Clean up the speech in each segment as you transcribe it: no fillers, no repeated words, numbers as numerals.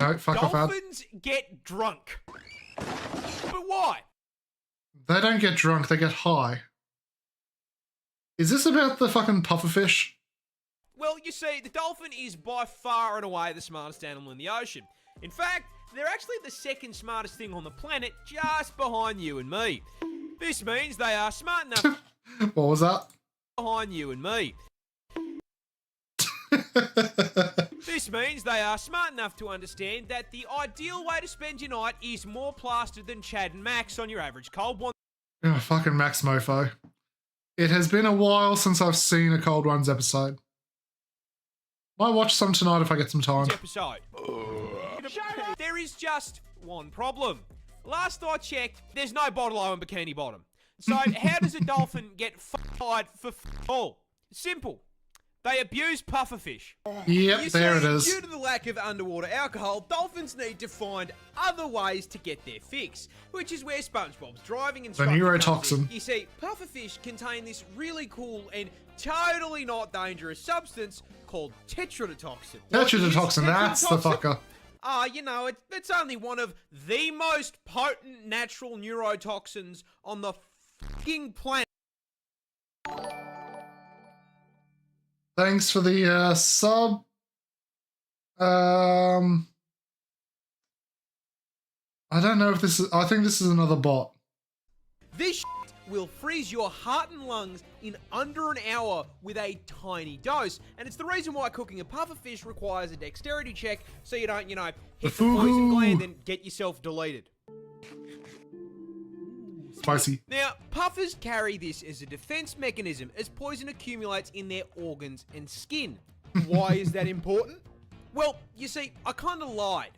No, fuck off, Ad. Dolphins get drunk. But why? They don't get drunk, they get high. Is this about the fucking pufferfish? Well, you see, the dolphin is by far and away the smartest animal in the ocean. In fact, they're actually the second smartest thing on the planet, just behind you and me. This means they are smart enough What was that? behind you and me. This means they are smart enough to understand that the ideal way to spend your night is more plastered than Chad and Max on your average cold one. Oh, fucking Max mofo. It has been a while since I've seen a Cold Ones episode. Might watch some tonight if I get some time. Episode. There is just one problem. Last I checked, there's no bottle O in Bikini Bottom. So how does a dolphin get fired for all? Simple. They abuse pufferfish. Yep, there it is. Due to the lack of underwater alcohol, dolphins need to find other ways to get their fix, which is where SpongeBob's driving instructor comes in. neurotoxin. You see, pufferfish contain this really cool and totally not dangerous substance called tetrodotoxin. Tetrodotoxin, that's the fucker. You know, it's only one of the most potent natural neurotoxins on the fucking planet. Thanks for the sub. I don't know if this is... I think this is another bot. This shit will freeze your heart and lungs in under an hour with a tiny dose. And it's the reason why cooking a pufferfish requires a dexterity check so you don't, you know, hit the poison gland and get yourself deleted. Spicy. Now, puffers carry this as a defense mechanism as poison accumulates in their organs and skin. Why is that important? Well, you see, I kind of lied.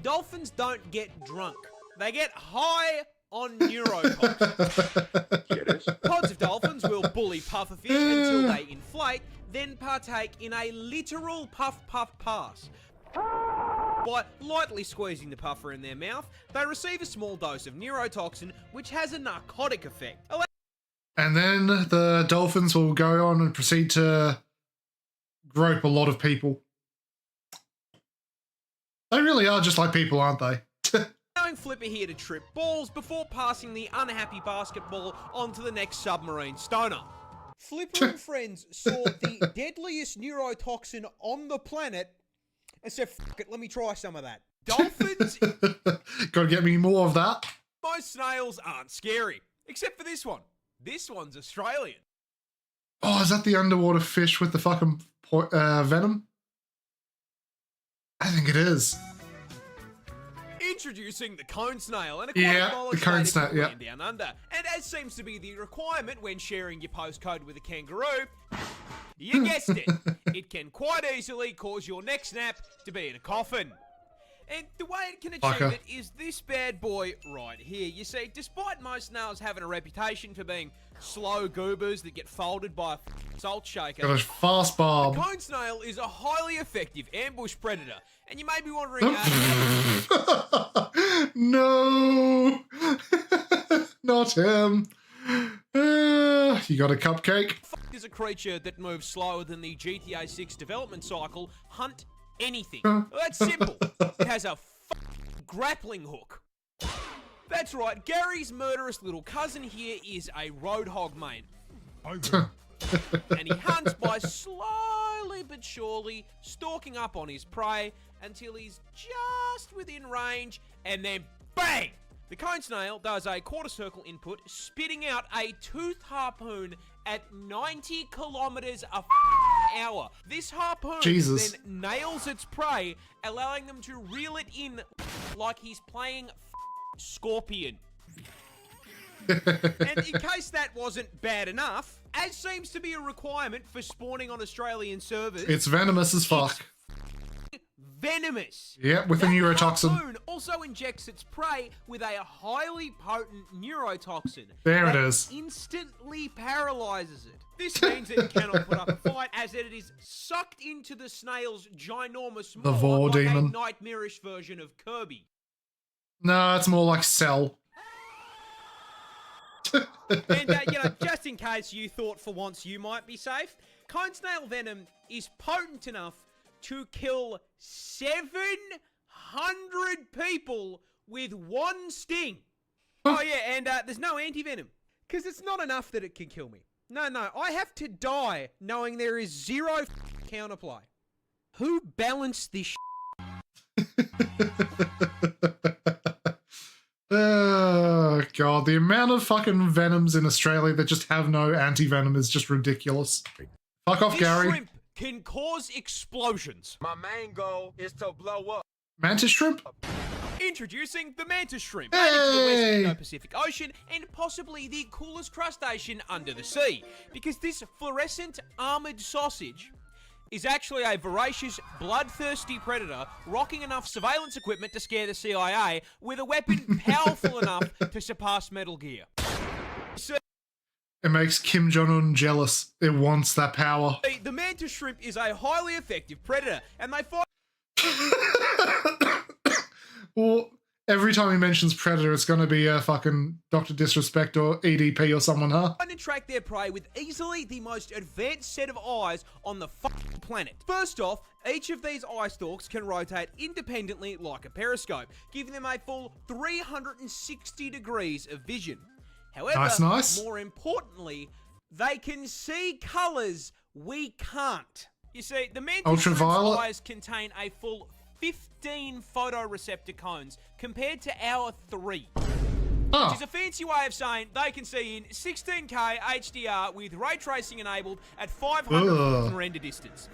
Dolphins don't get drunk. They get high on neurotoxins. Pods of dolphins will bully pufferfish until they inflate, then partake in a literal puff-puff pass. By lightly squeezing the puffer in their mouth, they receive a small dose of neurotoxin, which has a narcotic effect. And then the dolphins will go on and proceed to grope a lot of people. They really are just like people, aren't they? Allowing Flipper here to trip balls before passing the unhappy basketball onto the next submarine stoner. Flipper and friends saw the deadliest neurotoxin on the planet and said, fuck it, let me try some of that. Dolphins? Gotta get me more of that. Most snails aren't scary, except for this one. This one's Australian. Oh, is that the underwater fish with the fucking venom? I think it is. Introducing the cone snail, and the cone snail, yeah. Down under. And as seems to be the requirement when sharing your postcode with a kangaroo, you guessed it, it can quite easily cause your neck snap to be in a coffin. And the way it can achieve it is this bad boy right here. You see, despite most snails having a reputation for being slow goobers that get folded by a salt shaker, got a fast barb. The cone snail is a highly effective ambush predator. And you may be wondering, no, not him. You got a cupcake? Is a creature that moves slower than the GTA 6 development cycle. Hunt anything. Well, that's simple. It has a grappling hook. That's right, Gary's murderous little cousin here is a roadhog, mate. And he hunts by slowly but surely stalking up on his prey until he's just within range, and then bang! The cone snail does a quarter circle input, spitting out a toothed harpoon at 90 kilometers an hour. This harpoon then nails its prey, allowing them to reel it in like he's playing Scorpion. And in case that wasn't bad enough, as seems to be a requirement for spawning on Australian servers, it's venomous as fuck. Venomous. Yeah, with a neurotoxin. Harpoon also injects its prey with a highly potent neurotoxin. There it is. Instantly paralyzes it. This means it cannot put up a fight, as it is sucked into the snail's ginormous maw like demon. A nightmarish version of Kirby. No, it's more like Cell. And, you know, just in case you thought for once you might be safe, cone snail venom is potent enough to kill 700 people with one sting. Oh, yeah, and there's no anti-venom. Because it's not enough that it can kill me. No, I have to die knowing there is zero counterplay. Who balanced this Oh, God. The amount of fucking venoms in Australia that just have no anti-venom is just ridiculous. Fuck off, This Gary. shrimp can cause explosions. My main goal is to blow up. Mantis shrimp? Introducing the mantis shrimp, Hey! native to the West Indo-Pacific Ocean and possibly the coolest crustacean under the sea. Because this fluorescent armored sausage is actually a voracious, bloodthirsty predator rocking enough surveillance equipment to scare the CIA with a weapon powerful enough to surpass Metal Gear. So, It makes Kim Jong-un jealous. It wants that power. the mantis shrimp is a highly effective predator, and they fight Well, every time he mentions Predator, it's going to be a fucking Dr. Disrespect or EDP or someone, huh? and track their prey with easily the most advanced set of eyes on the fucking planet. First off, each of these eye stalks can rotate independently like a periscope, giving them a full 360 degrees of vision. However, Nice. more importantly, they can see colours we can't. You see, the mantis shrimp's Ultraviolet? eyes contain a full 15 photoreceptor cones compared to our 3. Which Oh, is a fancy way of saying they can see in 16K HDR with ray tracing enabled at 500 render distance.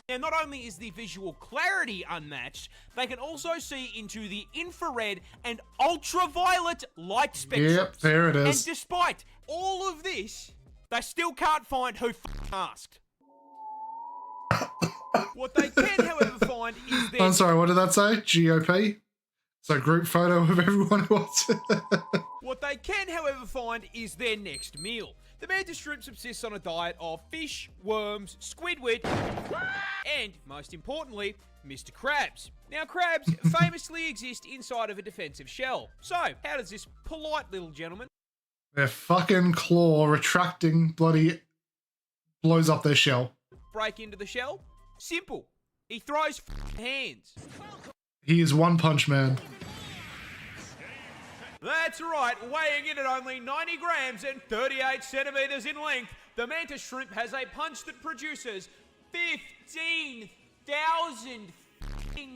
Now, not only is the visual clarity unmatched, they can also see into the infrared and ultraviolet light spectrums. yep, there it And is. despite all of this, they still can't find who asked. What they can, however, find is their I'm sorry, what did that say? GOP? So group photo of everyone who wants it. What they can, however, find is their next meal. The mantis shrimp subsists on a diet of fish, worms, squidward, and, most importantly, Mr. Krabs. Now, crabs famously exist inside of a defensive shell. So, how does this polite little gentleman Their fucking claw retracting bloody blows up their shell. break into the shell? Simple. He throws hands. He is One Punch Man. That's right, weighing in at only 90 grams and 38 centimeters in length, the mantis shrimp has a punch that produces 15,000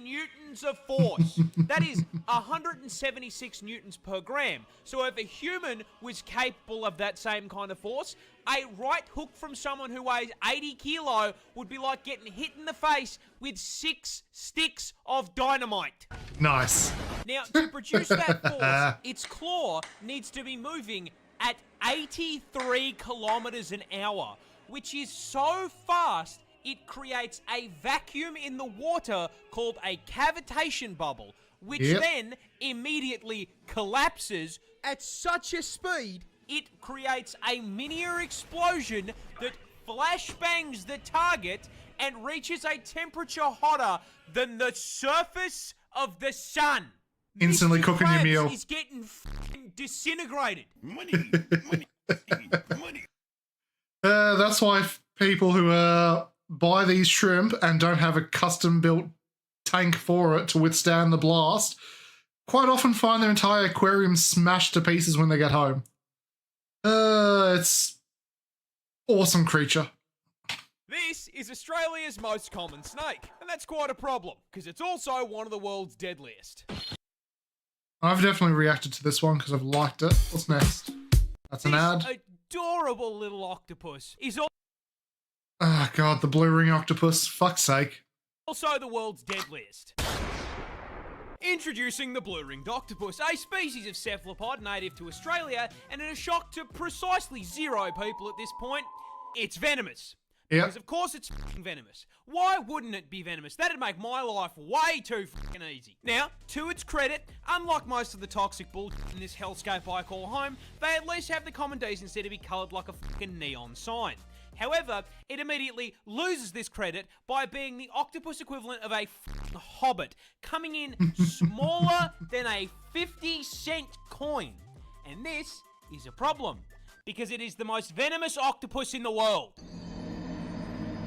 newtons of force. That is 176 newtons per gram. So if a human was capable of that same kind of force, a right hook from someone who weighs 80 kilo would be like getting hit in the face with 6 sticks of dynamite. Nice. Now, to produce that force, its claw needs to be moving at 83 kilometers an hour, which is so fast it creates a vacuum in the water called a cavitation bubble, which then immediately collapses at such a speed it creates a miniature explosion that flashbangs the target and reaches a temperature hotter than the surface of the sun. Instantly Mr. cooking your Krabs meal. is getting f***ing disintegrated. Money. That's why people who buy these shrimp and don't have a custom-built tank for it to withstand the blast quite often find their entire aquarium smashed to pieces when they get home. It's awesome creature. This is Australia's most common snake, and that's quite a problem, because it's also one of the world's deadliest. I've definitely reacted to this one because I've liked it. What's next? That's an ad. This adorable little octopus is Oh god, the blue ring octopus. Fuck's sake. also the world's deadliest. Introducing the blue-ringed octopus, a species of cephalopod native to Australia, and in a shock to precisely 0 people at this point, it's venomous. Yep. Because of course it's f***ing venomous. Why wouldn't it be venomous? That'd make my life way too f***ing easy. Now, to its credit, unlike most of the toxic bullshit in this hellscape I call home, they at least have the common decency to be coloured like a f***ing neon sign. However, it immediately loses this credit by being the octopus equivalent of a f***ing hobbit, coming in smaller than a 50-cent coin. And this is a problem, because it is the most venomous octopus in the world.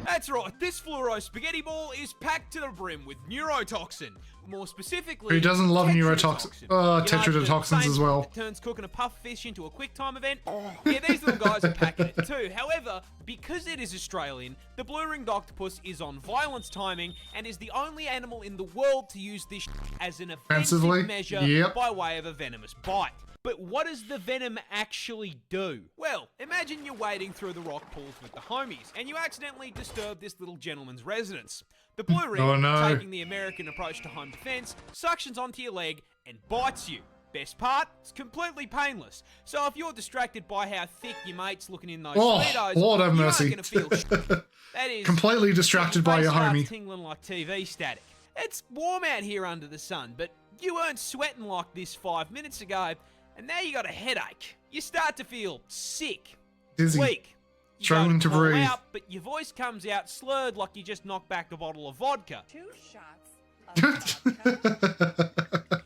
That's right, this fluoro spaghetti ball is packed to the brim with neurotoxin. More specifically, Who doesn't love neurotoxin? Tetrodotoxins as well. It turns cooking a puff fish into a quick time event. Yeah, these little guys are packing it too. However, because it is Australian, the blue-ringed octopus is on violence timing and is the only animal in the world to use this as an offensive measure by way of a venomous bite. But what does the venom actually do? Well, imagine you're wading through the rock pools with the homies, and you accidentally disturb this little gentleman's residence. The blue ring, taking the American approach to home defense, suctions onto your leg and bites you. Best part, it's completely painless. So if you're distracted by how thick your mate's looking in those Speedos, Lord have you mercy. aren't going to feel shit. That is completely distracted by your homie. Tingling like TV static. It's warm out here under the sun, but you weren't sweating like this 5 minutes ago. And now you got a headache. You start to feel sick, dizzy, weak, struggling to breathe. Out, but your voice comes out slurred like you just knocked back a bottle of vodka. 2 shots of vodka.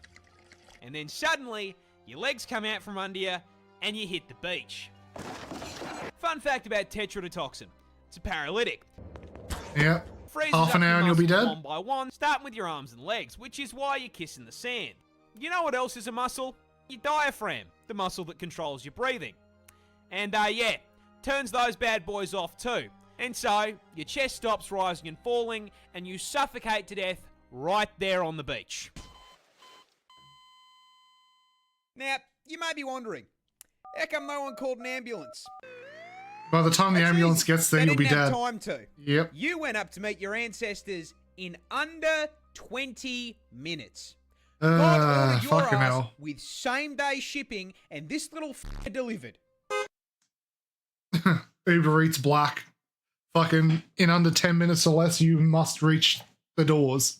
And then suddenly, your legs come out from under you, and you hit the beach. Fun fact about tetrodotoxin: it's a paralytic. Yeah. Freezes half an up hour your and you'll be muscles dead. One by one, starting with your arms and legs, which is why you're kissing the sand. You know what else is a muscle? Your diaphragm, the muscle that controls your breathing. And yeah, turns those bad boys off too. And so, your chest stops rising and falling, and you suffocate to death right there on the beach. Now, you may be wondering, how come no one called an ambulance? By the time the ambulance gets there, you'll be dead. Time to. Yep. You went up to meet your ancestors in under 20 minutes. God ordered your fucking ass hell. with same-day shipping, and this little delivered. Uber Eats Black. Fucking in under 10 minutes or less, you must reach the doors.